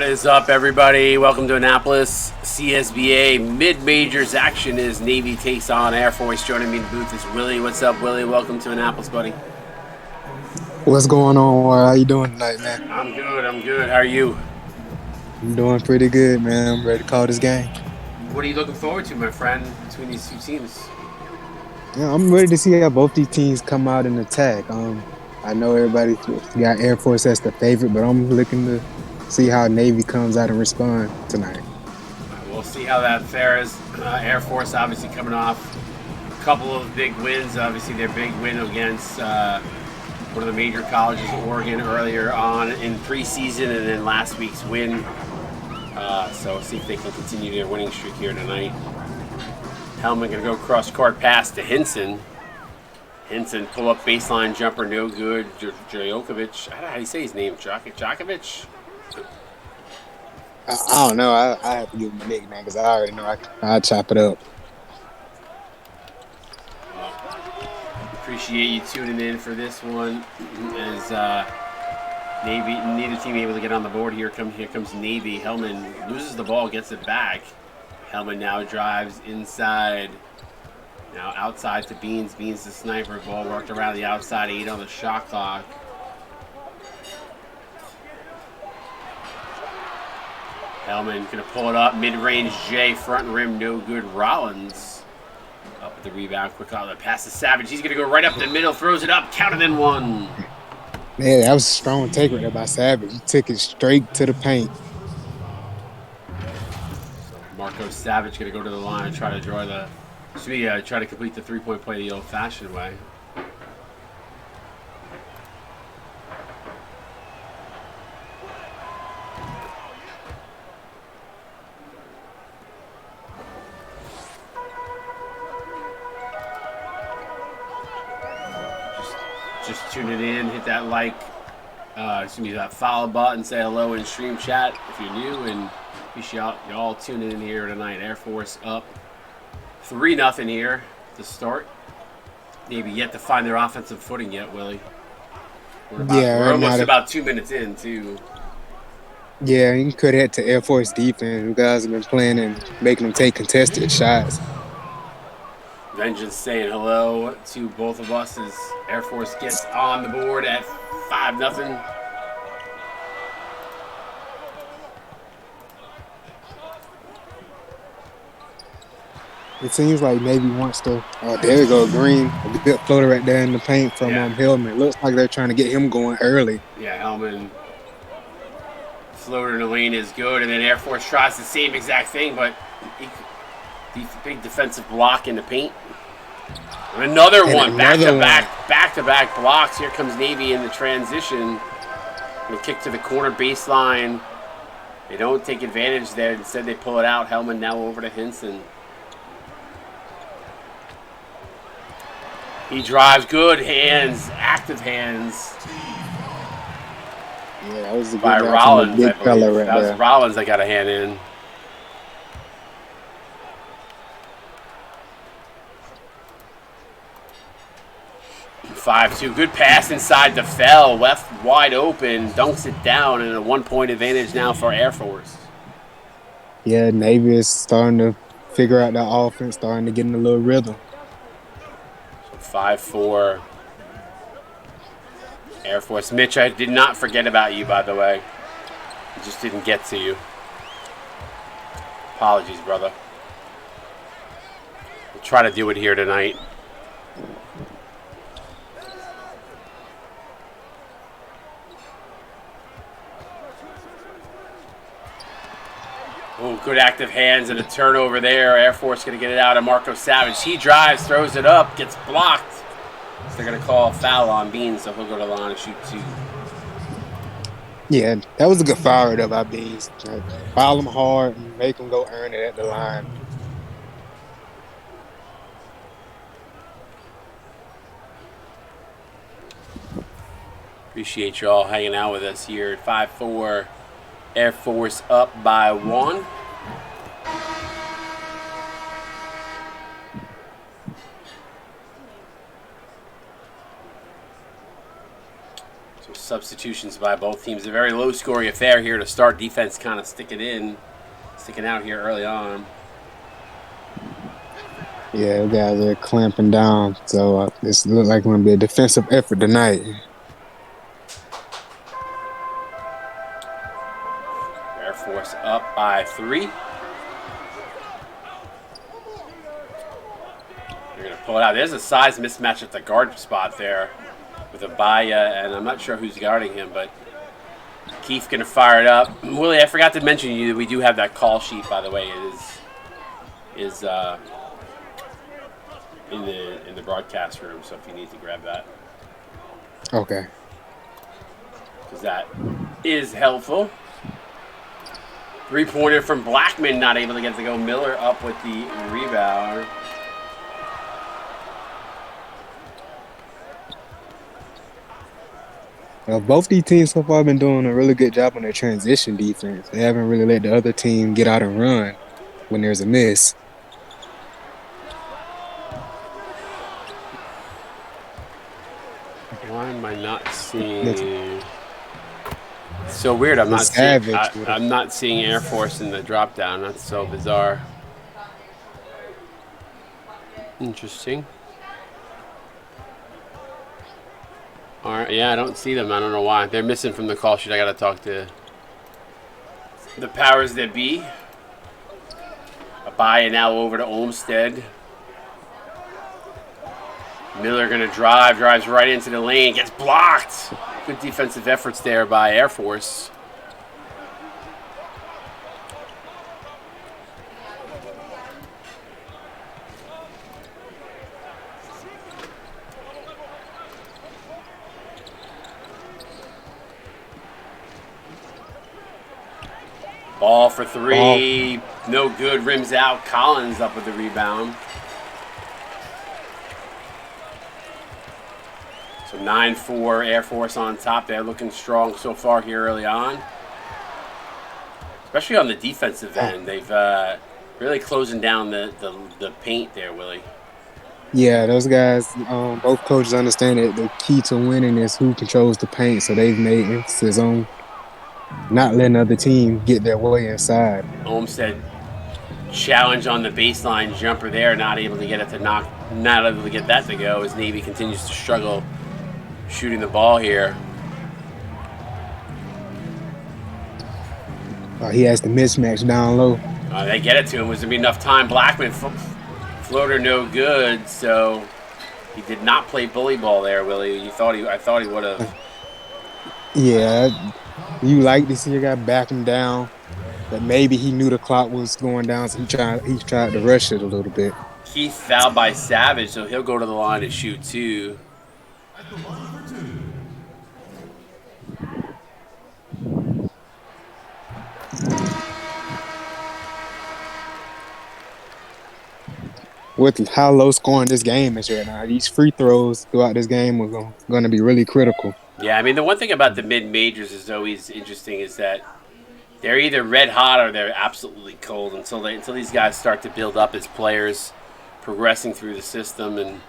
What is up, everybody? Welcome to Annapolis. CSBA mid-majors action as Navy takes on Air Force. Joining me in the booth is Willie. What's up, Willie? Welcome to Annapolis, buddy. What's going on? How you doing tonight, man? I'm good. I'm good. How are you? I'm doing pretty good, man. I'm ready to call this game. What are you looking forward to, my friend, between these two teams? Yeah, I'm ready to see how both these teams come out and attack. I know everybody got Air Force as the favorite, but I'm looking to see how Navy comes out and respond tonight. We'll see how that fares. Air Force obviously coming off a couple of big wins. Obviously, their big win against one of the major colleges, Oregon, earlier on in preseason, and then last week's win. So see if they can continue their winning streak here tonight. Hellman going to go cross-court pass to Hinson. Hinson pull up baseline jumper, no good. Jojovic, I don't know how do you say his name. Djokovic? I don't know. I have to give him a nickname because I already know I chop it up. Appreciate you tuning in for this one. As Navy, neither team able to get on the board here. Here comes Navy. Hellman loses the ball, gets it back. Hellman now drives inside. Now outside to Beans. Beans the sniper. Ball worked around the outside. 8 on the shot clock. Hellman going to pull it up. Mid-range J. Front rim. No good. Rollins. Up at the rebound. Quick outlet. Pass to Savage. He's going to go right up the middle. Throws it up. Counted in one. Man, that was a strong take right there by Savage. He took it straight to the paint. Marco Savage going to go to the line and try to draw the... try to complete the three-point play the old-fashioned way. Just tune it in, hit that that follow button, say hello in stream chat if you're new, and appreciate y'all tuning in here tonight. Air Force up 3-0 here to start. Maybe yet to find their offensive footing yet, Willie. We're almost about 2 minutes in, too. Yeah, you could head to Air Force defense. You guys have been playing and making them take contested shots. Vengeance saying hello to both of us as Air Force gets on the board at 5-0. It seems like Navy wants to. There we go, Green. A good floater right there in the paint from Hellman. Looks like they're trying to get him going early. Yeah, Hellman. Floater in the lane is good, and then Air Force tries the same exact thing, but big defensive block in the paint. And another one, back-to-back blocks. Here comes Navy in the transition. And kick to the corner baseline. They don't take advantage there. Instead, they pull it out. Hellman now over to Hinson. He drives, good hands, active hands. Yeah, that was a good by Rollins. Big fella right that was there. Rollins that got a hand in. Five-two, good pass inside the fell, left wide open, dunks it down, and a 1-point advantage now for Air Force. Yeah, Navy is starting to figure out that offense, starting to get in a little rhythm. 5-4. Air Force. Mitch, I did not forget about you, by the way. I just didn't get to you. Apologies, brother. We'll try to do it here tonight. Oh, good active hands and a turnover there. Air Force going to get it out of Marco Savage. He drives, throws it up, gets blocked. So they're going to call a foul on Beans, so he'll go to the line and shoot 2. Yeah, that was a good foul right up by Beans. Foul him hard and make him go earn it at the line. Appreciate y'all hanging out with us here at 5-4. Air Force up by 1. Some substitutions by both teams. A very low-scoring affair here to start. Defense kind of sticking out here early on. Yeah, the guys are clamping down. So this looks like going to be a defensive effort tonight. Air Force up by 3. They're going to pull it out. There's a size mismatch at the guard spot there with Abaya, and I'm not sure who's guarding him, but Keith going to fire it up. Willie, I forgot to mention you that we do have that call sheet, by the way. It is in the broadcast room, so if you need to grab that. Okay. Because that is helpful. 3-pointer from Blackman, not able to get it to go. Miller up with the rebound. Well, both these teams so far have been doing a really good job on their transition defense. They haven't really let the other team get out and run when there's a miss. Why am I not seeing? It's so weird. I'm not seeing Air Force in the drop down. That's so bizarre. Interesting. All right, yeah, I don't see them. I don't know why. They're missing from the call sheet. I got to talk to the powers that be. Abaya now over to Olmsted. Miller going to drives right into the lane, gets blocked. Good defensive efforts there by Air Force. Ball for 3, no good, rims out. Collins up with the rebound. So 9-4, Air Force on top. They're looking strong so far here early on. Especially on the defensive end. They've really closing down the paint there, Willie. Yeah, those guys, both coaches understand that the key to winning is who controls the paint. So they've made emphasis on not letting the other team get their way inside. Olmsted challenge on the baseline jumper there, not able to get it to not able to get that to go as Navy continues to struggle shooting the ball here. He has the mismatch down low. They get it to him. Was there be enough time? Blackman floater no good, so he did not play bully ball there, Willie. I thought he would have. Yeah, you like to see a guy back him down, but maybe he knew the clock was going down, so he tried to rush it a little bit. Keith fouled by Savage, so he'll go to the line to shoot 2. With how low scoring this game is right now, these free throws throughout this game are going to be really critical. Yeah, I mean, the one thing about the mid-majors is always interesting is that they're either red hot or they're absolutely cold until these guys start to build up as players, progressing through the system and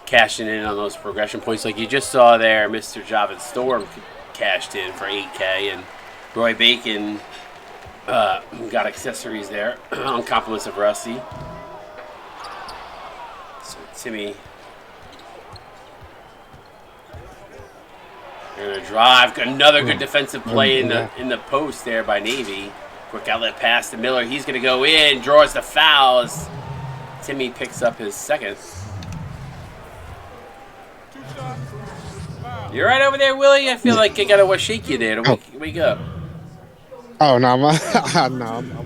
cashing in on those progression points. Like you just saw there, Mr. Javid Storm cashed in for 8K, and Roy Bacon got accessories there on compliments of Rusty. So Timmy, they're gonna drive. Another good defensive play in the post there by Navy. Quick outlet pass to Miller. He's gonna go in, draws the fouls. Timmy picks up his second. You right over there, Willie? I feel like I gotta shake you there to wake up. Oh no, I'm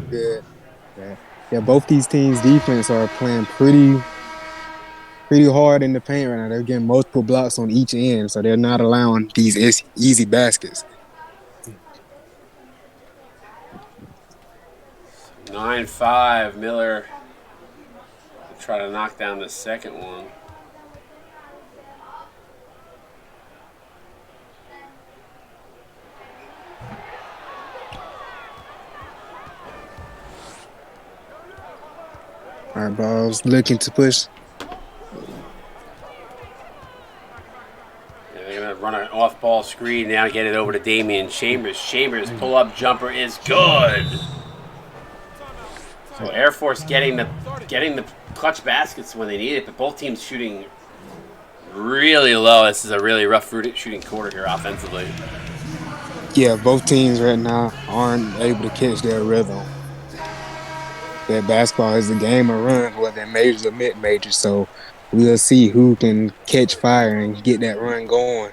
good. Yeah, both these teams' defense are playing pretty hard in the paint right now. They're getting multiple blocks on each end, so they're not allowing these easy baskets. 9-5, Miller will try to knock down the second one. All right, Ball's looking to push. Yeah, They're going to run an off-ball screen now, get it over to Damian Chambers. Chambers pull-up jumper is good. So Air Force getting the clutch baskets when they need it, but both teams shooting really low. This is a really rough shooting quarter here offensively. Yeah, both teams right now aren't able to catch their rhythm. That basketball is a game of runs, whether in majors or mid-majors. So we'll see who can catch fire and get that run going.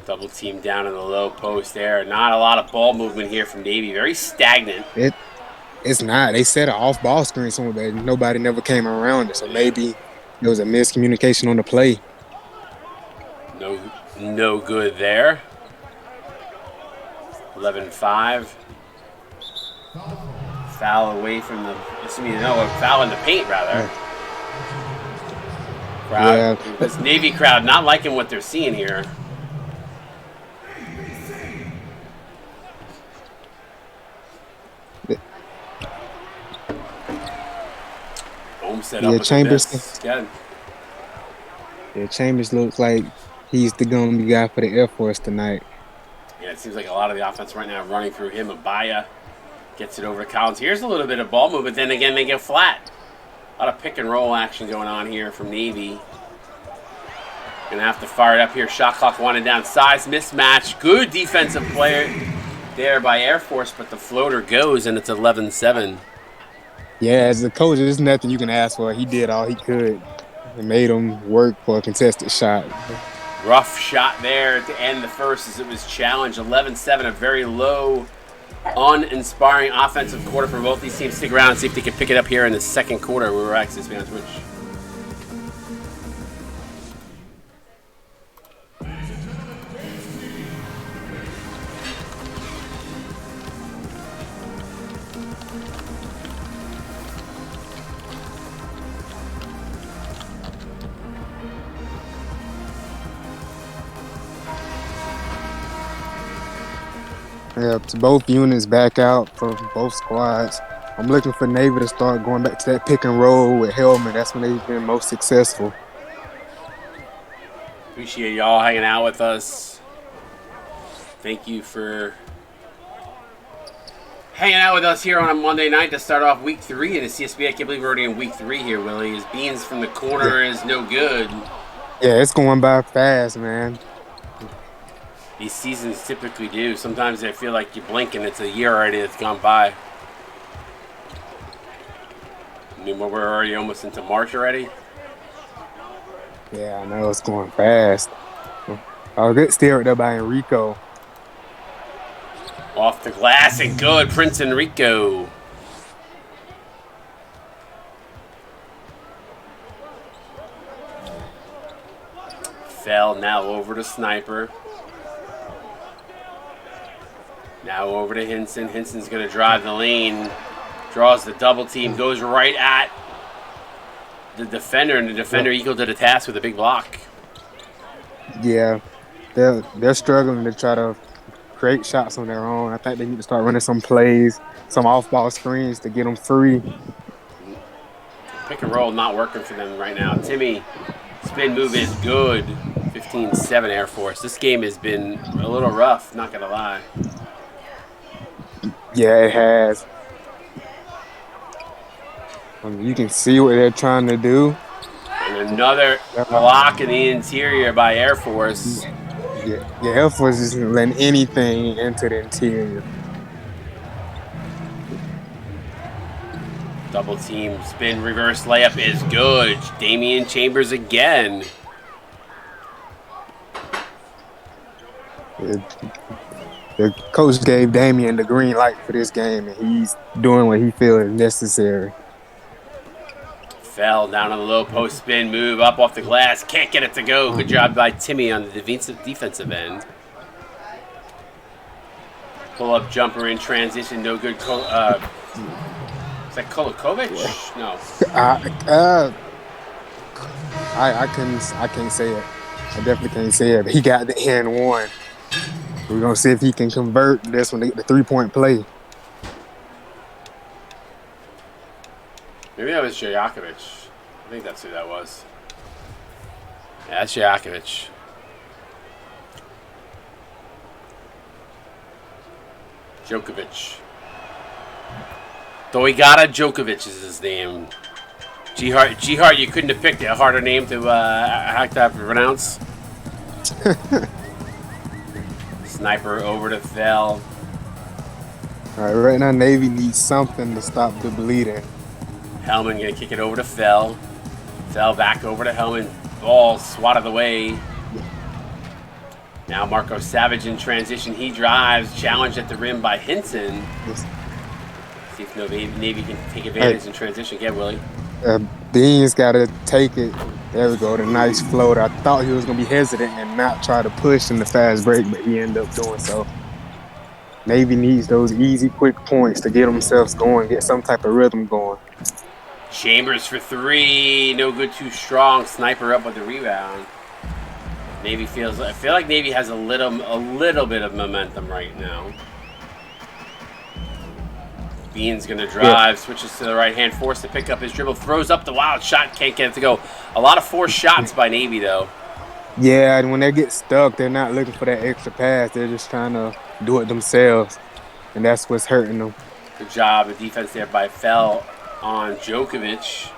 Double team down in the low post there. Not a lot of ball movement here from Navy. Very stagnant. It's not. They set an off-ball screen somewhere, but nobody never came around it. So maybe there was a miscommunication on the play. No good there. 11-5. Foul away from the. Foul in the paint rather. Crowd. Yeah. This Navy crowd not liking what they're seeing here. Set up Chambers. Yeah, Chambers looks like he's the gonna be guy for the Air Force tonight. Yeah, it seems like a lot of the offense right now running through him. Abaya gets it over to Collins. Here's a little bit of ball movement, then again they get flat. A lot of pick and roll action going on here from Navy. Gonna have to fire it up here. Shot clock wanted down. Size mismatch. Good defensive player there by Air Force, but the floater goes and it's 11-7. Yeah, as a coach, there's nothing you can ask for. He did all he could. It made him work for a contested shot. Rough shot there to end the first as it was challenged. 11-7, a very low, uninspiring offensive quarter for both these teams. Stick around and see if they can pick it up here in the second quarter. We're actually on Twitch. Yeah, both units back out for both squads. I'm looking for Navy to start going back to that pick and roll with Hellman. That's when they've been most successful. Appreciate y'all hanging out with us. Thank you for hanging out with us here on a Monday night to start off week 3 in the CSB. I can't believe we're already in week 3 here, Willie. His beans from the corner is no good. Yeah, it's going by fast, man. These seasons typically do. Sometimes I feel like you blink and it's a year already that's gone by. I mean, we're already almost into March already. Yeah, I know it's going fast. Oh, good steal right there by Enrico. Off the glass and good, Prince Enrico. Fell now over to Sniper. Now over to Hinson. Hinson's going to drive the lane. Draws the double team. Goes right at the defender. And the defender equal to the task with a big block. Yeah. They're struggling to try to create shots on their own. I think they need to start running some plays, some off-ball screens to get them free. Pick and roll not working for them right now. Timmy, spin move is good. 15-7 Air Force. This game has been a little rough, not going to lie. Yeah, it has. You can see what they're trying to do. And another block in the interior by Air Force. Yeah, Air Force isn't letting anything into the interior. Double team spin reverse layup is good. Damian Chambers again. The coach gave Damian the green light for this game, and he's doing what he feels is necessary. Fell down on the low post spin move, up off the glass. Can't get it to go. Good job by Timmy on the defensive end. Pull-up jumper in transition, no good. Is that Kolakovic? No. I can't say it. I definitely can't say it. But he got the and one. We're gonna see if he can convert this one to get the 3-point play. Maybe that was Jajakovic. I think that's who that was. Yeah, that's Jajakovic. Djokovic. Doigata Djokovic is his name. G-Hart, you couldn't have picked a harder name to have to pronounce. Sniper over to Fell. All right, right now Navy needs something to stop the bleeding. Hellman gonna kick it over to Fell. Fell back over to Hellman. Ball swatted away. Now Marco Savage in transition. He drives. Challenged at the rim by Hinson. Yes. See if Navy can take advantage in transition. Get Willie. Beans got to take it. There we go. The nice float. I thought he was going to be hesitant and not try to push in the fast break, but he ended up doing so. Navy needs those easy, quick points to get themselves going, get some type of rhythm going. Chambers for three. No good, too strong. Sniper up with the rebound. I feel like Navy has a little bit of momentum right now. Bean's gonna drive, switches to the right hand, forced to pick up his dribble, throws up the wild shot, can't get it to go. A lot of forced shots by Navy though. Yeah, and when they get stuck, they're not looking for that extra pass. They're just trying to do it themselves, and that's what's hurting them. Good job, the defense there by Fell on Djokovic.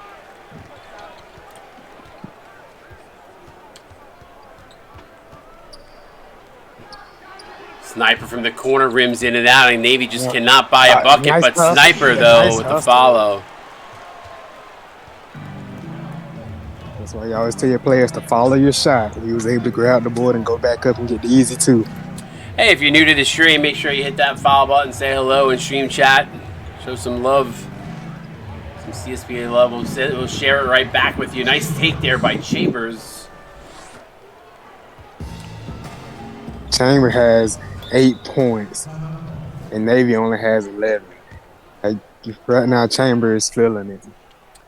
Sniper from the corner, rims in and out, and Navy just cannot buy a bucket, nice but hustle. Sniper, though, with the follow. That's why you always tell your players to follow your shot. He was able to grab the board and go back up and get the easy two. Hey, if you're new to the stream, make sure you hit that follow button, say hello in stream chat, show some love, some CSBA love. We'll share it right back with you. Nice take there by Chambers. Chamber has 8 points, and Navy only has 11. Like, right now, Chamber is feeling it.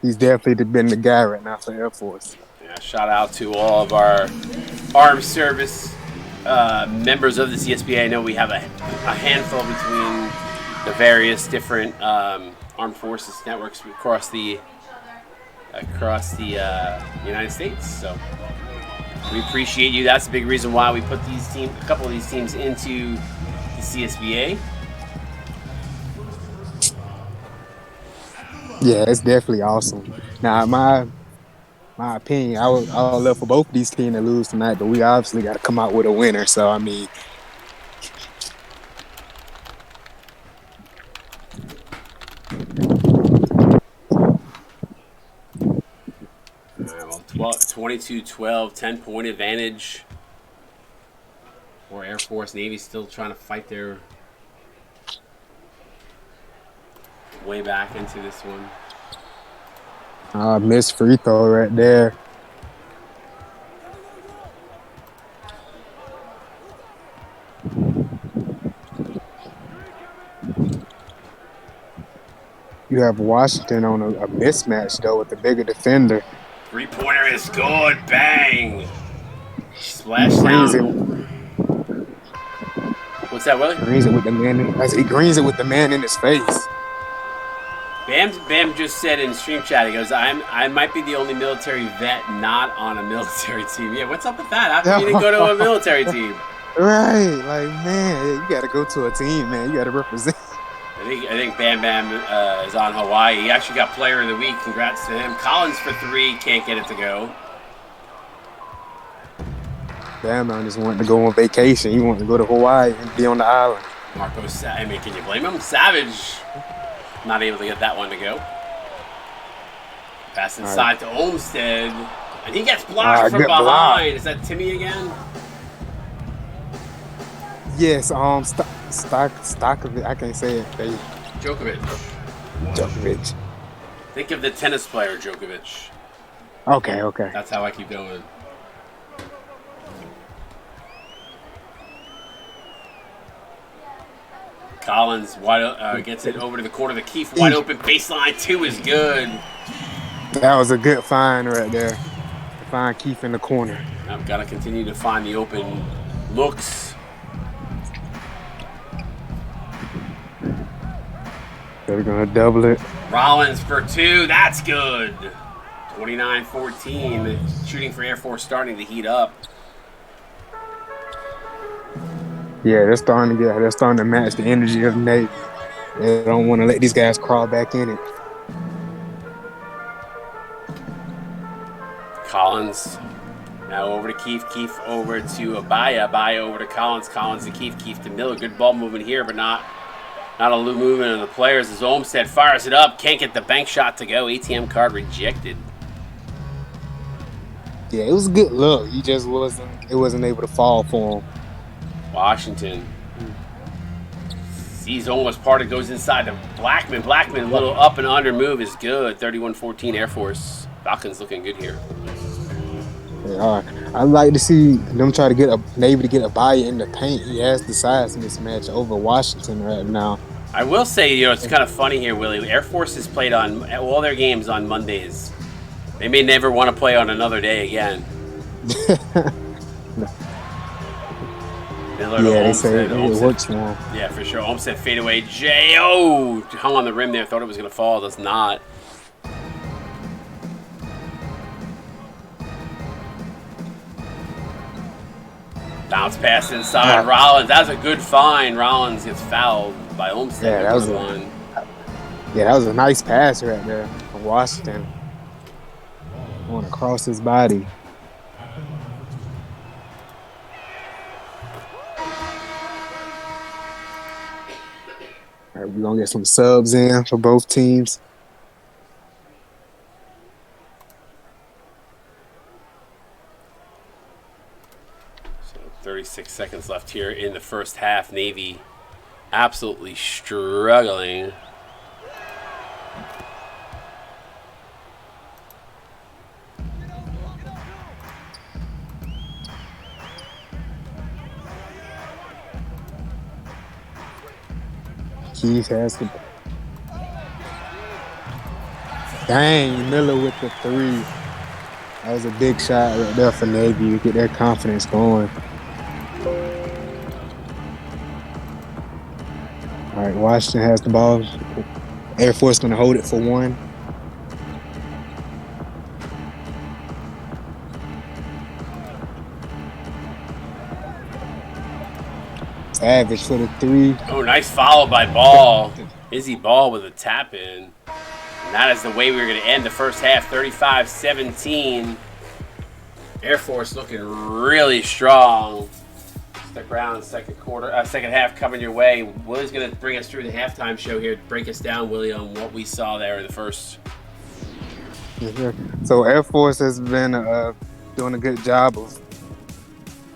He's definitely been the guy right now for Air Force. Yeah, shout out to all of our armed service members of the CSBA. I know we have a handful between the various different armed forces networks across the United States. So we appreciate you. That's a big reason why we put a couple of these teams into the CSBA. Yeah, it's definitely awesome. Now, my opinion, I would love for both of these teams to lose tonight, but we obviously got to come out with a winner. So, I mean, Well, 22-12, 10-point advantage for Air Force. Navy still trying to fight their way back into this one. missed free throw right there. You have Washington on a mismatch, though, with the bigger defender. Three-pointer is good. Bang. Splash down. What's that, Willie? Greens it with the man. He greens it with the man in his face. Bam just said in stream chat, he goes, I might be the only military vet not on a military team. Yeah, what's up with that? How come you didn't go to a military team? Right, like, man, you got to go to a team, man. You got to represent. I think Bam is on Hawaii. He actually got Player of the Week. Congrats to him. Collins for three. Can't get it to go. Bam just wanted to go on vacation. He wanted to go to Hawaii and be on the island. I mean, can you blame him? Savage not able to get that one to go. Pass inside to Olmstead. And he gets blocked from behind. Block. Is that Timmy again? Yes, Stokovic. I can't say it. Djokovic. Think of the tennis player, Djokovic. Okay. That's how I keep going. Collins gets it over to the corner. The Keefe wide open baseline. Two is good. That was a good find right there. Find Keefe in the corner. I've got to continue to find the open looks. They're gonna double it. Rollins for 2. That's good. 29-14. Shooting for Air Force starting to heat up. Yeah, they're starting to match the energy of the Navy. They don't want to let these guys crawl back in it. Collins now over to Keefe. Keefe over to Abaya. Abaya over to Collins. Collins to Keefe. Keefe to Miller. Good ball movement here, but not a loop movement of the players as Olmstead fires it up. Can't get the bank shot to go. ATM card rejected. Yeah, it was a good look. He just wasn't able to fall for him. Washington sees almost parted, goes inside to Blackman. Blackman, a little up and under move is good. 31-14 Air Force. Falcons looking good here. Yeah, I'd like to see them try to get Navy to get a buy in the paint. He has the size mismatch over Washington right now. I will say, it's kind of funny here, Willie. Air Force has played on all their games on Mondays. They may never want to play on another day again. Miller yeah, they say it works for him. Yeah, for sure. Olmstead fadeaway. J.O. hung on the rim there. Thought it was going to fall. Does not. Bounce pass inside. Rollins. That was a good find. Rollins gets fouled by Olmstead. Yeah, that was a nice pass right there from Washington. Going across his body. All right, we're going to get some subs in for both teams. So 36 seconds left here in the first half. Navy absolutely struggling. Keith has to. Dang, Miller with the 3. That was a big shot right there for Navy to get their confidence going. All right, Washington has the ball. Air Force going to hold it for 1. Savage for the 3. Oh, nice follow by Ball. Izzy Ball with a tap in. And that is the way we were going to end the first half. 35-17. Air Force looking really strong. Stick around second half coming your way. Willie's going to bring us through the halftime show here. Break us down, Willie, on what we saw there in the first. So Air Force has been doing a good job of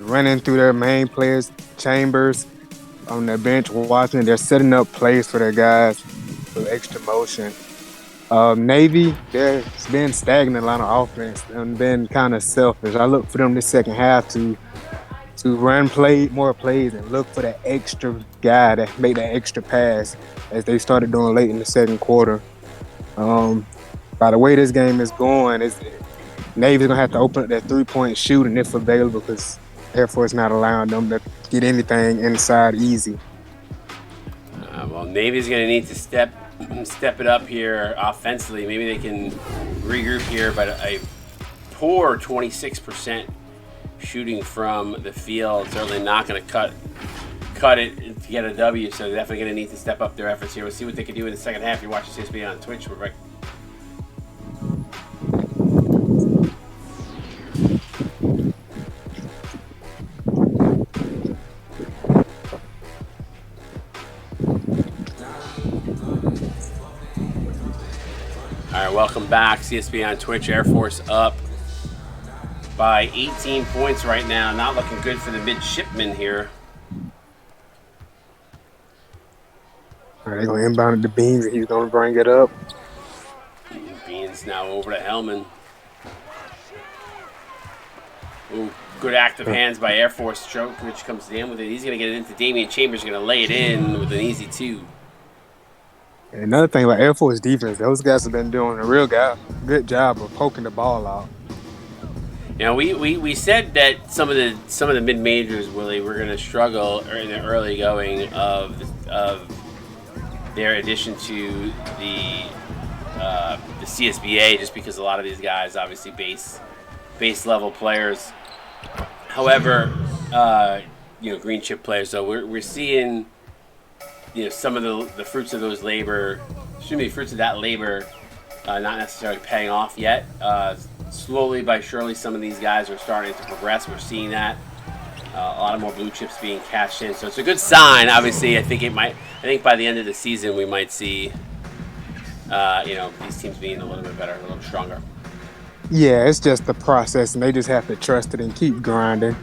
running through their main players. Chambers on their bench watching. They're setting up plays for their guys with extra motion. Navy, they've been stagnant on offense and been kind of selfish. I look for them this second half to run more plays and look for that extra guy that make that extra pass as they started doing late in the second quarter. By the way this game is going, Navy's going to have to open up that three-point shooting if available because Air Force not allowing them to get anything inside easy. Well, Navy's going to need to step it up here offensively. Maybe they can regroup here, but a poor 26% shooting from the field. Certainly not going to cut it to get a W, so they're definitely going to need to step up their efforts here. We'll see what they can do in the second half. You're watching Csba on Twitch. We're back. All right, welcome back. Csba on Twitch. Air Force up by 18 points right now. Not looking good for the midshipmen here. All right, they're going to inbound it to Beans, and he's going to bring it up. Beans now over to Hellman. Ooh, good active hands by Air Force. Strokovich comes down with it. He's going to get it into Damian Chambers. Going to lay it in with an easy 2. And another thing about Air Force defense, those guys have been doing a real good job of poking the ball out. Now we said that some of the mid majors, Willie, were going to struggle in the early going of their addition to the CSBA, just because a lot of these guys obviously base level players. However, green chip players. So we're seeing some of the fruits of those labor, fruits of that labor, not necessarily paying off yet. Slowly by surely, some of these guys are starting to progress. We're seeing that. A lot of more blue chips being cashed in, so it's a good sign. Obviously, I think by the end of the season, we might see, these teams being a little bit better, a little stronger. Yeah, it's just the process, and they just have to trust it and keep grinding.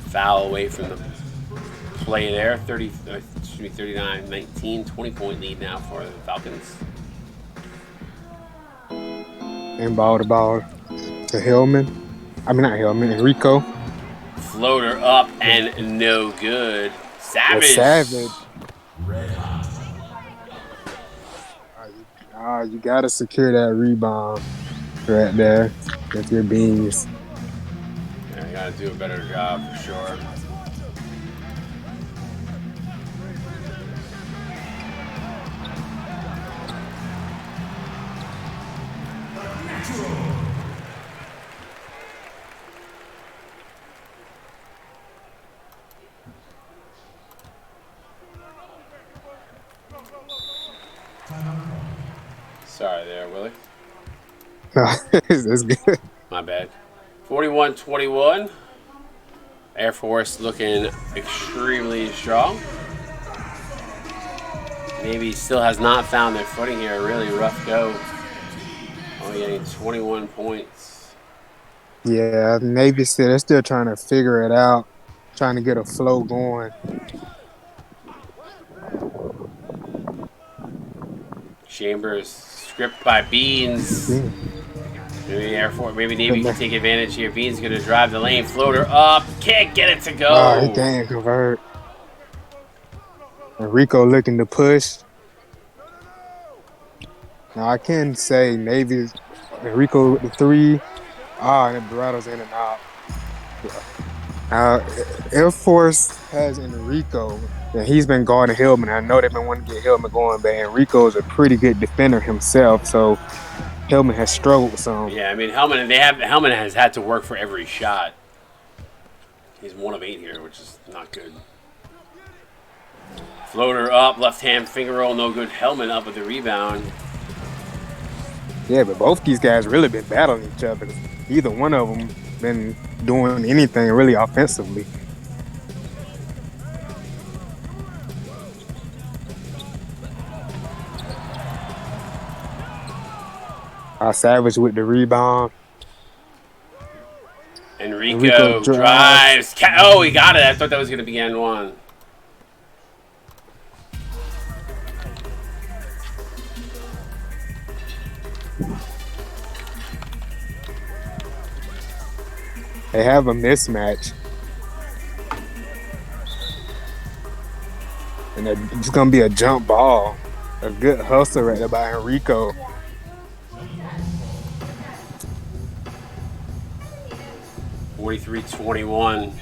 Foul away from the play there. 39-19, 20-point lead now for the Falcons. And ball to Hillman. I mean, not Hillman, Enrico. Floater up and no good. Savage. You got to secure that rebound right there with your beans. Yeah, you got to do a better job for sure. Sorry there, Willie. That's good. My bad. 41-21. Air Force looking extremely strong. Navy still has not found their footing here. A really rough go. Only getting 21 points. Yeah, Navy they're still trying to figure it out, trying to get a flow going. Chambers script by Beans. Yeah. Maybe Air Force, maybe Navy can take advantage here. Beans going to drive the lane. Floater up. Can't get it to go. Oh, he can't convert. Enrico looking to push. Now, I can say Navy's Enrico with the three. And Dorado's in and out. Air Force has Enrico, and he's been guarding Hillman. I know they've been wanting to get Hillman going, but Enrico is a pretty good defender himself, so Hillman has struggled some. Yeah, I mean, Hellman has had to work for every shot. He's 1 of 8 here, which is not good. Floater up, left hand finger roll, no good. Hellman up with the rebound. Yeah, but both these guys really been battling each other. Either one of them been doing anything really offensively. Savage with the rebound. Enrico drives. Oh, he got it. I thought that was going to be end one. They have a mismatch. And it's going to be a jump ball. A good hustle right there by Enrico. (43-21).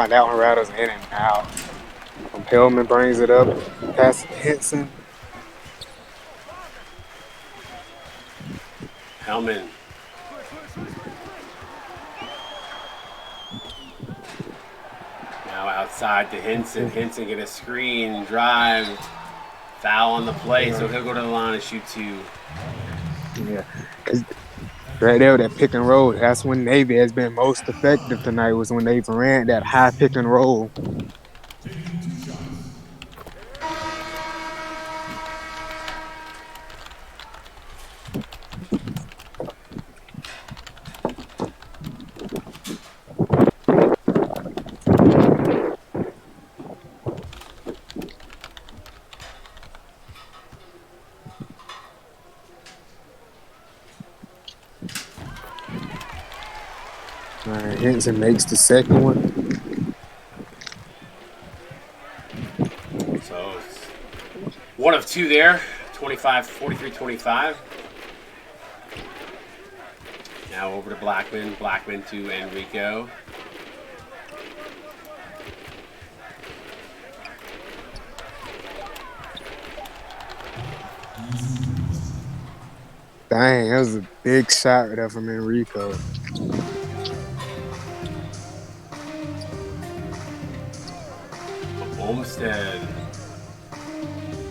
That one rattles in and out. Hillman brings it up. Pass to Henson. Hellman. Now outside to Henson. Henson get a screen, drive, foul on the play, so he'll go to the line and shoot 2. Yeah. Right there, that pick and roll. That's when Navy has been most effective tonight, was when they've ran that high pick and roll. Henson makes the second one. So it's one of two there. 25, 43, 25. Now over to Blackman. Blackman to Enrico. Dang, that was a big shot right there from Enrico. Olmstead.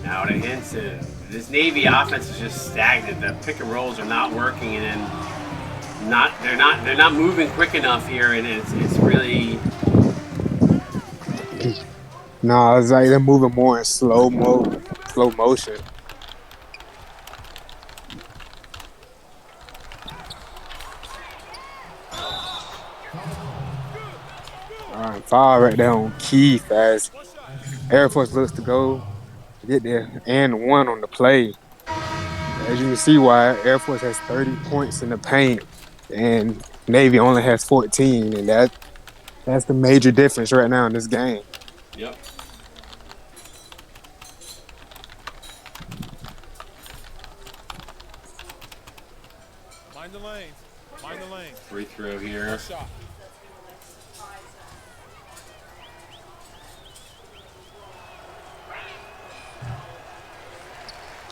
Now to Henson. This Navy offense is just stagnant. The pick and rolls are not working, and they're not moving quick enough here, and it's really. No, it's like they're moving more in slow motion. All right, foul right there on Keith as Air Force looks to go get there and one on the play. As you can see why Air Force has 30 points in the paint and Navy only has 14, and that's the major difference right now in this game. Yep. Mind the lane. Mind the lane. Free throw here. Shot.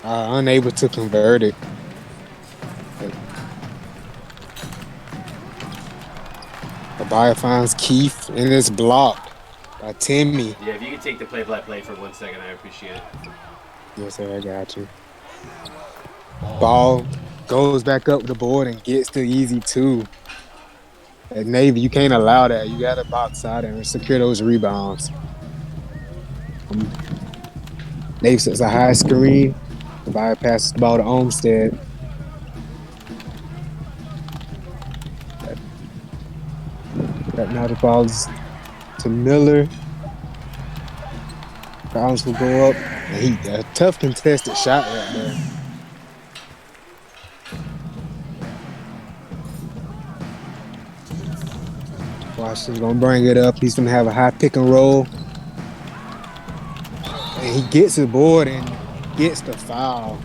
Unable to convert it. Abaya finds Keith and it's blocked by Timmy. Yeah, if you could take the play for 1 second, I appreciate it. Yes, sir, I got you. Ball goes back up the board and gets the easy two. At Navy, you can't allow that. You got to box out and secure those rebounds. Navy sets a high screen. Abaya passes the ball to Olmstead. That now the ball's to Miller. Collins will go up. And a tough contested shot right there. Washington's gonna bring it up. He's gonna have a high pick and roll. And he gets the board and gets the foul.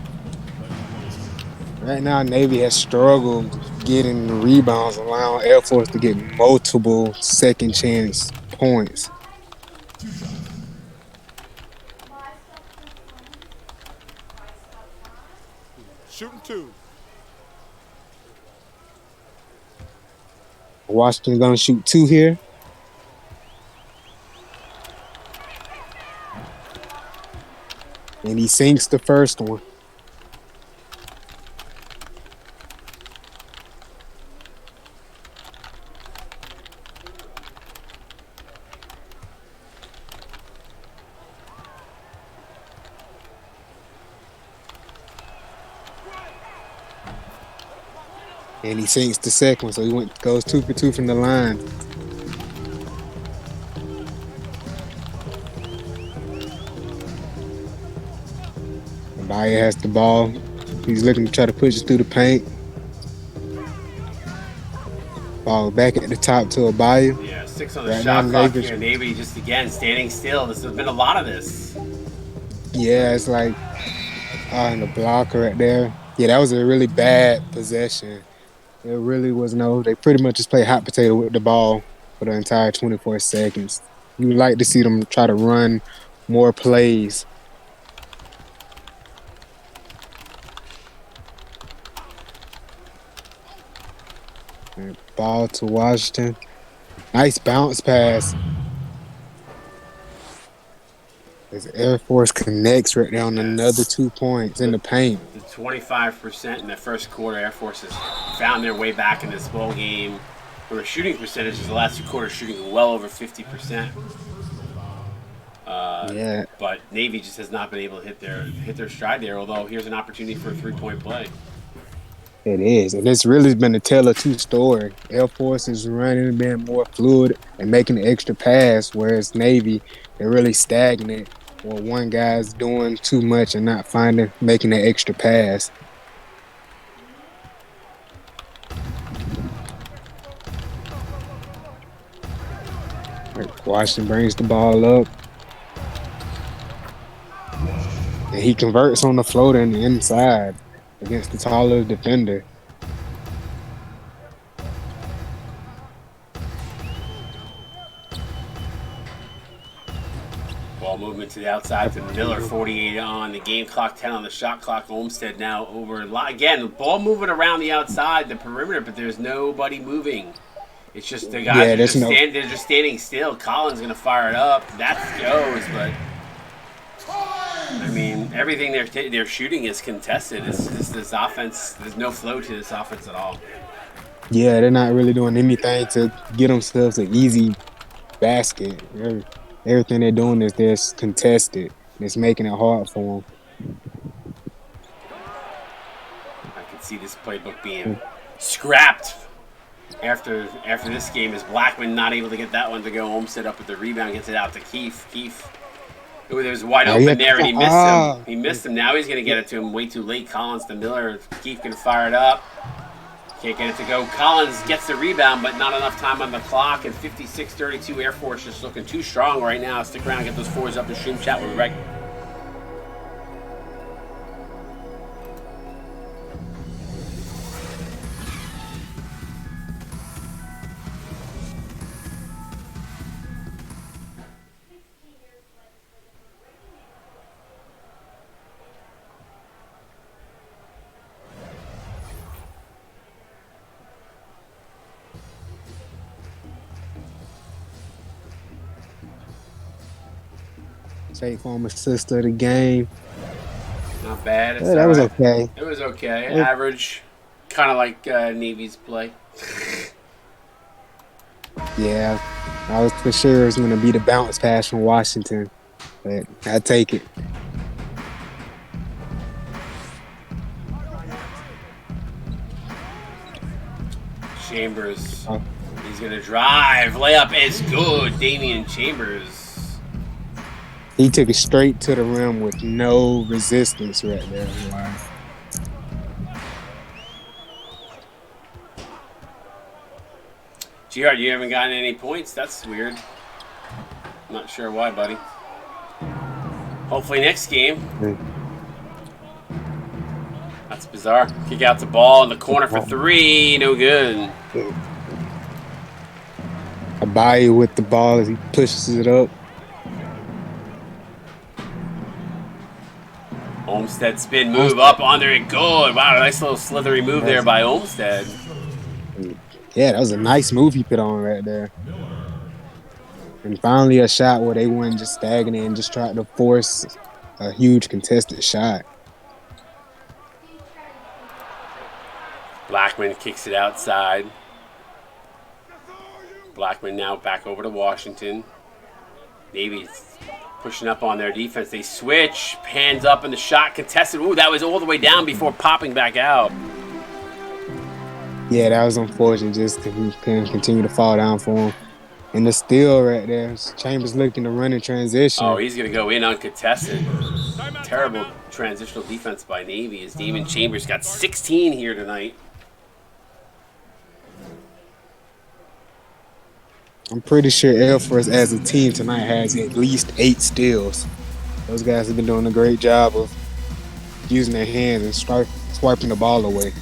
Right now, Navy has struggled getting rebounds, allowing Air Force to get multiple second chance points. Shooting two. Washington's gonna shoot two here. And he sinks the first one. And he sinks the second one, so he goes 2 for 2 from the line. Abaya has the ball. He's looking to try to push it through the paint. Ball back at the top to Abaya. Yeah, 6 on the shot clock here. Navy just again standing still. This has been a lot of this. Yeah, it's like in the blocker right there. Yeah, that was a really bad possession. There really was they pretty much just played hot potato with the ball for the entire 24 seconds. You would like to see them try to run more plays. And ball to Washington. Nice bounce pass. As Air Force connects right there on another 2 points in the paint. The 25% in the first quarter, Air Force has found their way back in this ball game. From a shooting percentage, the last 2 quarters shooting well over 50%. Yeah. But Navy just has not been able to hit their stride there. Although here's an opportunity for a 3-point play. It is, and it's really been a tale of two stories. Air Force is running and being more fluid and making the extra pass, whereas Navy, they're really stagnant. Or one guy's doing too much and not making the extra pass. Washington brings the ball up, and he converts on the floater in the inside against the taller defender. Ball movement to the outside to Miller, 48 on the game clock, 10 on the shot clock. Olmsted now over. Again, the ball moving around the outside, the perimeter, but there's nobody moving. It's just the guys are they're just standing still. Collins going to fire it up. That goes, but I mean, everything they're shooting is contested. It's just this offense. There's no flow to this offense at all. Yeah, they're not really doing anything to get themselves an easy basket. Everything they're doing is just contested. It's making it hard for them. I can see this playbook being scrapped after this game. Is Blackman not able to get that one to go? Olmsted up with the rebound, gets it out to Keefe. Ooh, there was wide open there, and he missed him. He missed him. Now he's going to get it to him way too late. Collins to Miller. Keefe going to fire it up. Can't get it to go. Collins gets the rebound, but not enough time on the clock. And 56-32, Air Force just looking too strong right now. Stick around, get those fours up, and stream chat with Rick. Take home assist of the game. Not bad. Yeah, that was okay. It was okay. Average. Kind of like Navy's play. Yeah, I was for sure it was going to be the bounce pass from Washington, but I take it. Chambers. He's going to drive. Layup is good. Damian Chambers. He took it straight to the rim with no resistance right there. Wow. GR, you haven't gotten any points? That's weird. Not sure why, buddy. Hopefully next game. That's bizarre. Kick out the ball in the corner for three. No good. Abayi with the ball as he pushes it up. Olmsted spin move up under it. Good. Wow, a nice little slithery move there by Olmsted. Yeah, that was a nice move he put on right there. And finally a shot where they weren't just stagnant and just tried to force a huge contested shot. Blackman kicks it outside. Blackman now back over to Washington. Navy's pushing up on their defense. They switch. Hands up and the shot contested. Ooh, that was all the way down before popping back out. Yeah, that was unfortunate. Just he couldn't continue to fall down for him. And the steal right there. Chambers looking to run in transition. Oh, he's going to go in uncontested. Terrible transitional defense by Navy as Damon Chambers got 16 here tonight. I'm pretty sure Air Force as a team tonight has at least 8 steals. Those guys have been doing a great job of using their hands and swiping the ball away.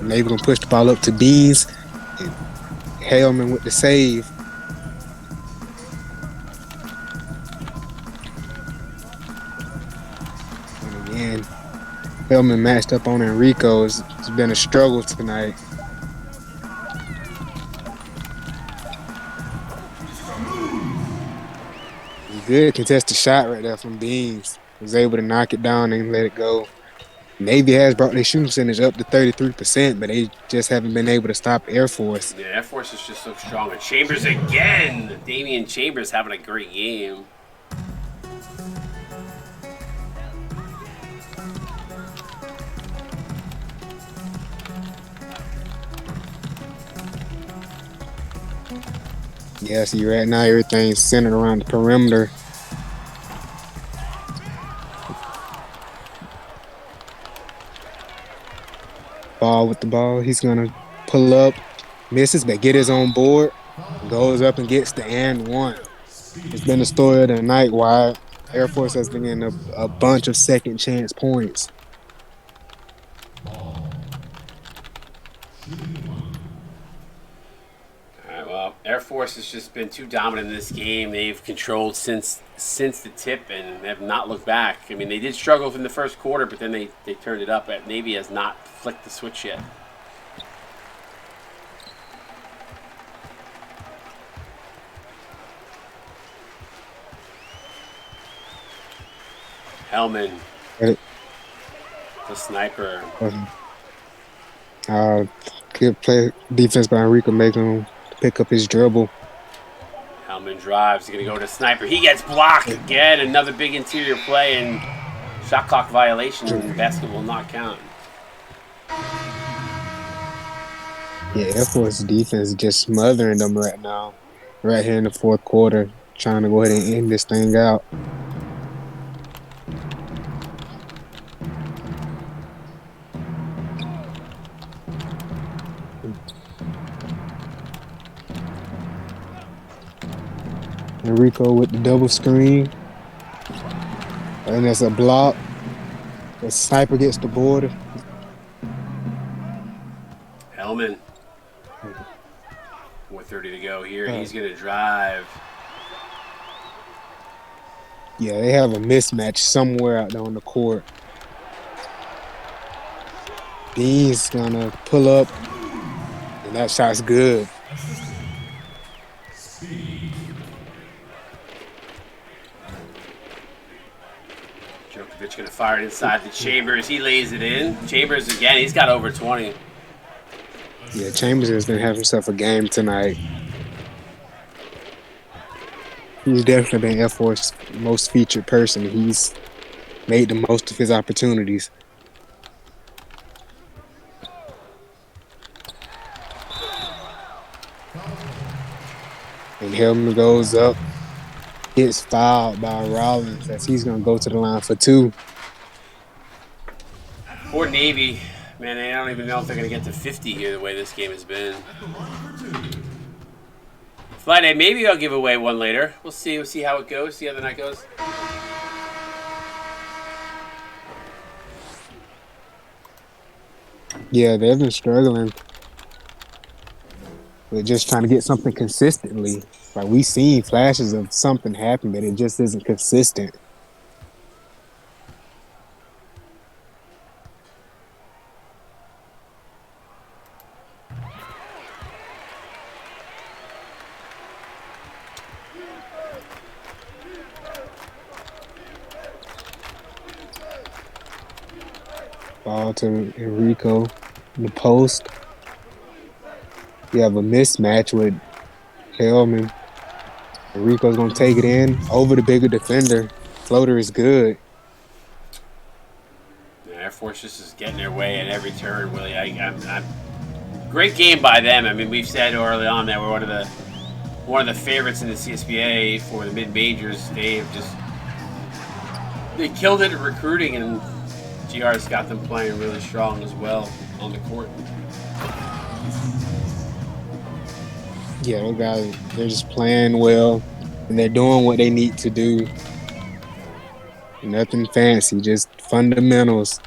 Navy gonna push the ball up to Beans. And Hellman with the save. And again, Hellman matched up on Enrico. It's been a struggle tonight. Good contested shot right there from Beans. Was able to knock it down and let it go. Navy has brought their shooting percentage up to 33%, but they just haven't been able to stop Air Force. Yeah, Air Force is just so strong. And Chambers again. Damian Chambers having a great game. Yeah, see right now everything's centered around the perimeter. Ball with the ball. He's gonna pull up, misses, but get his own board, goes up and gets the and one. It's been the story of the night why Air Force has been getting a bunch of second chance points. All right, well, Air Force has just been too dominant in this game. They've controlled since the tip and have not looked back. I mean, they did struggle in the first quarter, but then they turned it up. Navy has not flicked the switch yet. Hellman, the sniper. Good play defense by Enrico, making him pick up his dribble. Hellman drives. He's going to go to sniper. He gets blocked again. Another big interior play and shot clock violation. And basketball will not count. Yeah, Air Force defense is just smothering them right now. Right here in the fourth quarter, trying to go ahead and end this thing out. Enrico with the double screen. And there's a block. The sniper gets the board. Hellman. 4:30 to go here. He's going to drive. Yeah, they have a mismatch somewhere out there on the court. Dean's going to pull up. And that shot's good. Djokovic going to fire it inside the Chambers. He lays it in. Chambers again. He's got over 20. Yeah, Chambers has been having himself a game tonight. He's definitely been Air Force's most featured person. He's made the most of his opportunities. And Hellman goes up, gets fouled by Rollins as he's going to go to the line for two. Poor Navy. Man, I don't even know if they're going to get to 50 here the way this game has been. Friday, maybe I'll give away one later. We'll see. We'll see how it goes. See how the night goes. Yeah, they've been struggling with just trying to get something consistently. Like, we've seen flashes of something happen, but it just isn't consistent. Ball to Enrico in the post. You have a mismatch with Hellman. Enrico's going to take it in over the bigger defender. Floater is good. Yeah, Air Force just is getting their way at every turn, Willie. Great game by them. I mean, we've said early on that we're one of the favorites in the CSBA for the mid-majors. They killed it at recruiting, and GR's got them playing really strong as well on the court. Yeah, those guys, they're just playing well, and they're doing what they need to do. Nothing fancy, just fundamentals.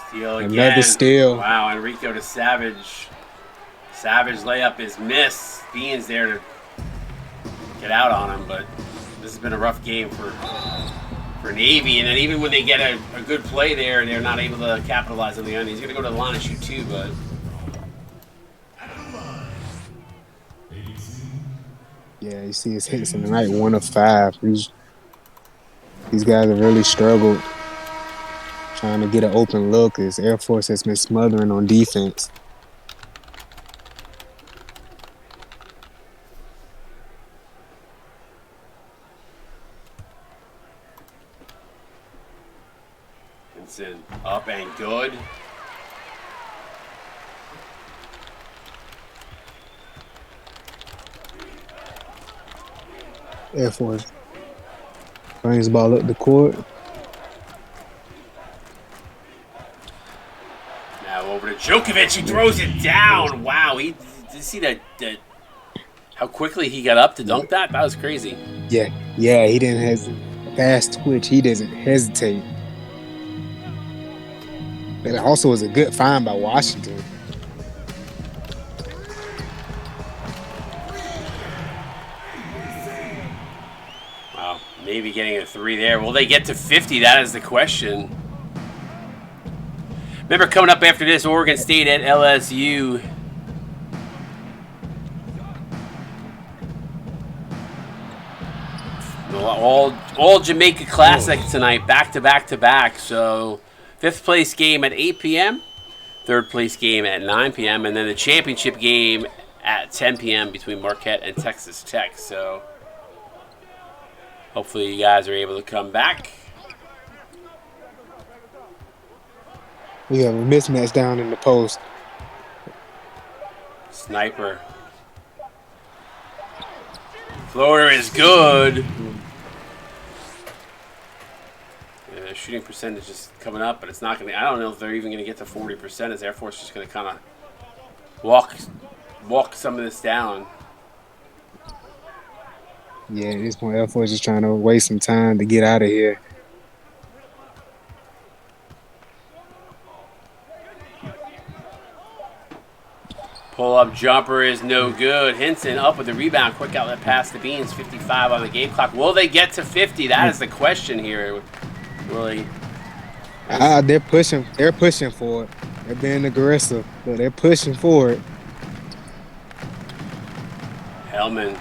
Steal again. Another steal. Wow, Enrico to Savage. Savage layup is missed. Dean's there to get out on him, but this has been a rough game for Navy. And then even when they get a good play there, they're not able to capitalize on the end. He's going to go to the line and shoot two, but... Yeah, you see his hits in the night, 1 of 5. These guys have really struggled trying to get an open look as Air Force has been smothering on defense. Vincent up and good. Air Force brings the ball up the court. Djokovic, he throws it down. Wow, did you see that how quickly he got up to dunk that? That was crazy. Yeah, he didn't hesitate. Fast twitch, he doesn't hesitate. But it also was a good find by Washington. Wow, maybe getting a 3 there. Will they get to 50? That is the question. Remember, coming up after this, Oregon State at LSU. All Jamaica Classic tonight, back to back to back. So, 5th place game at 8 p.m., 3rd place game at 9 p.m., and then the championship game at 10 p.m. between Marquette and Texas Tech. So, hopefully you guys are able to come back. We have a mismatch down in the post. Sniper. Floater is good. Yeah, their shooting percentage is coming up, but it's not going to. I don't know if they're even going to get to 40%. As Air Force is just going to kind of walk some of this down. Yeah, at this point, Air Force is trying to waste some time to get out of here. Pull-up jumper is no good. Hinson up with the rebound. Quick outlet pass to Beans. 55 on the game clock. Will they get to 50? That is the question here. Will they? They're pushing. They're pushing for it. They're being aggressive, but they're pushing for it. Hellman.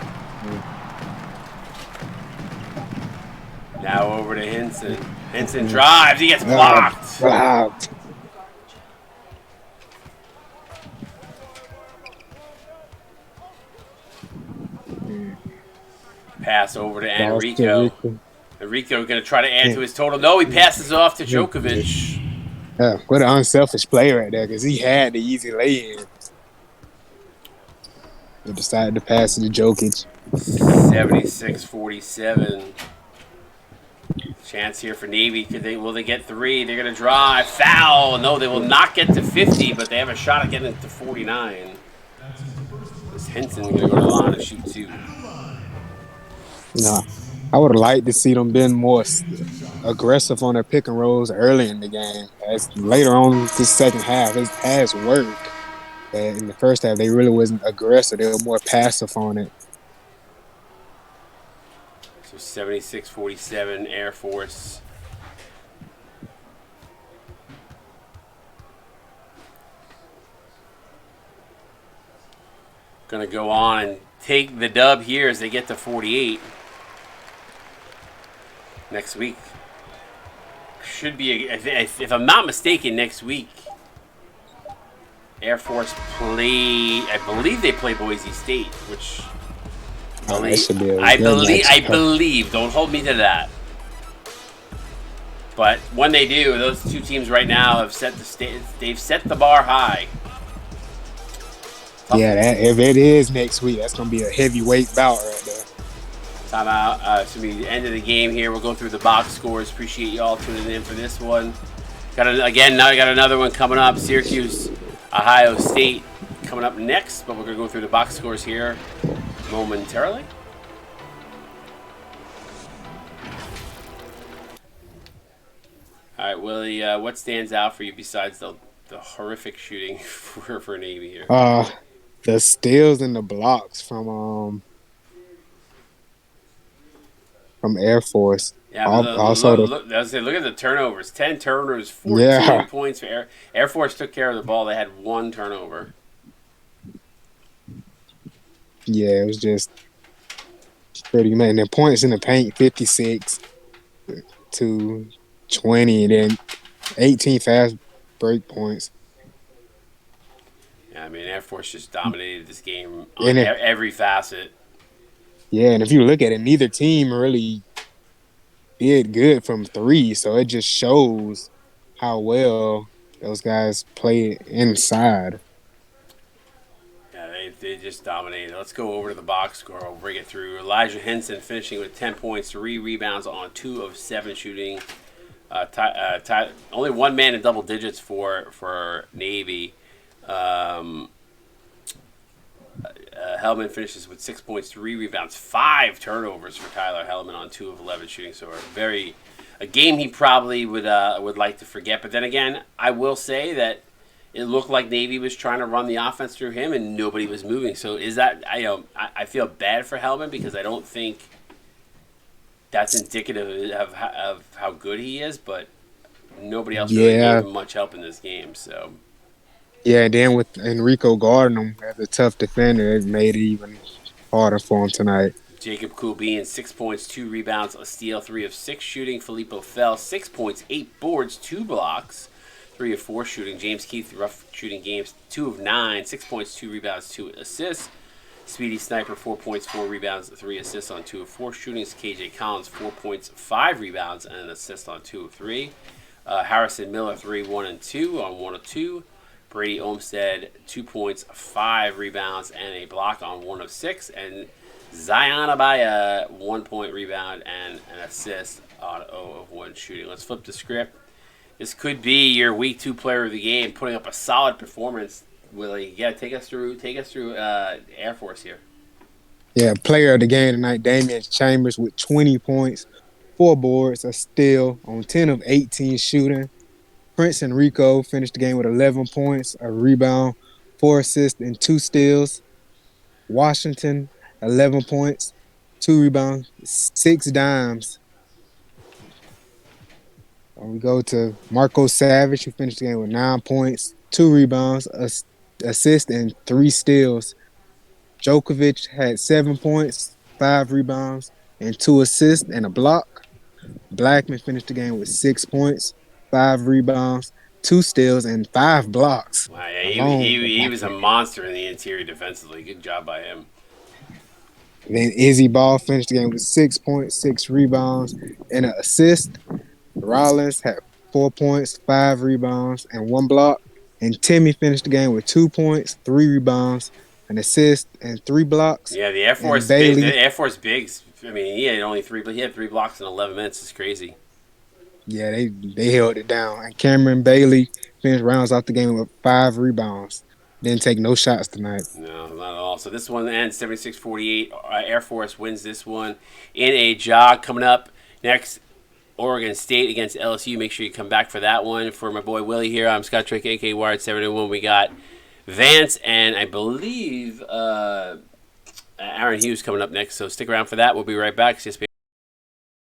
Now over to Hinson. Hinson drives. He gets blocked. Blocked. Pass over to Enrico. Enrico going to try to add to his total. No, he passes off to Djokovic. Yeah, what an unselfish play right there, because he had the easy lay-in. He decided to pass it to Jokic. 76-47. Chance here for Navy. Will they get 3? They're going to drive. Foul. No, they will not get to 50, but they have a shot at getting it to 49. This Hinson going to go to the line and shoot 2. No, I would have liked to see them been more aggressive on their pick and rolls early in the game. As later on this second half, it has worked. In the first half, they really wasn't aggressive. They were more passive on it. So 76-47, Air Force. Going to go on and take the dub here as they get to 48. Next week. Should be, if I'm not mistaken, next week. Air Force play, I believe they play Boise State, which I believe, don't hold me to that. But when they do, those two teams right now have they've set the bar high. Yeah, if it is next week, that's going to be a heavyweight bout right there. Timeout. It's going to be the end of the game here. We'll go through the box scores. Appreciate you all tuning in for this one. Now I got another one coming up. Syracuse, Ohio State coming up next, but we're going to go through the box scores here momentarily. All right, Willie, what stands out for you besides the horrific shooting for Navy here? The steals and the blocks from Air Force. Yeah, look at the turnovers. 10 turnovers, 14 points for Air Force took care of the ball. They had 1 turnover. Yeah, it was just pretty man. Their points in the paint, 56 to 20, and then 18 fast break points. Yeah, I mean, Air Force just dominated this game on every facet. Yeah, and if you look at it, neither team really did good from 3, so it just shows how well those guys play inside. Yeah, they just dominated. Let's go over to the box score. We'll bring it through. Elijah Henson finishing with 10 points, 3 rebounds on 2 of 7 shooting. Only one man in double digits for Navy. Hellman finishes with 6 points, 3 rebounds, 5 turnovers for Tyler Hellman on 2 of 11 shooting. So a game he probably would like to forget. But then again, I will say that it looked like Navy was trying to run the offense through him, and nobody was moving. So is that I feel bad for Hellman because I don't think that's indicative of how good he is, but nobody else really gave him much help in this game. So. Yeah, and then with Enrico guarding him as a tough defender, it made it even harder for him tonight. Jacob Kubin, 6 points, 2 rebounds, a steal, 3 of 6 shooting. Filippo Fell, 6 points, 8 boards, 2 blocks, 3 of 4 shooting. James Keith, rough shooting games, 2 of 9, 6 points, 2 rebounds, 2 assists. Speedy Sniper, 4 points, 4 rebounds, 3 assists on 2 of 4 shootings. KJ Collins, 4 points, 5 rebounds, and an assist on 2 of 3. Harrison Miller, 3, 1, and 2 on 1 of 2. Brady Olmstead, 2 points, 5 rebounds, and a block on 1 of 6. And Zion Abaya, 1 point rebound and an assist on 0 of 1 shooting. Let's flip the script. This could be your week 2 player of the game, putting up a solid performance. Willie, take us through Air Force here. Yeah, player of the game tonight, Damian Chambers with 20 points, 4 boards, a steal on 10 of 18 shooting. Prince Enrico finished the game with 11 points, a rebound, 4 assists, and 2 steals. Washington, 11 points, 2 rebounds, 6 dimes. And we go to Marco Savage, who finished the game with 9 points, 2 rebounds, assist, and 3 steals. Djokovic had 7 points, 5 rebounds, and 2 assists and a block. Blackman finished the game with 6 points, 5 rebounds, 2 steals, and 5 blocks. Wow, yeah, he was a monster in the interior defensively. Good job by him. Then Izzy Ball finished the game with 6 points, 6 rebounds, and an assist. Rollins had 4 points, 5 rebounds, and 1 block. And Timmy finished the game with 2 points, 3 rebounds, an assist, and 3 blocks. Yeah, the Air Force bigs. I mean, he had only 3, but he had 3 blocks in 11 minutes. It's crazy. Yeah, they held it down. And Cameron Bailey finished rounds off the game with 5 rebounds. Didn't take no shots tonight. No, not at all. So this one ends 76-48. Air Force wins this one in a jog. Coming up next, Oregon State against LSU. Make sure you come back for that one. For my boy Willie here, I'm Scott Drake, a.k.a. Wired 701. We got Vance and I believe Aaron Hughes coming up next. So stick around for that. We'll be right back. It's Csba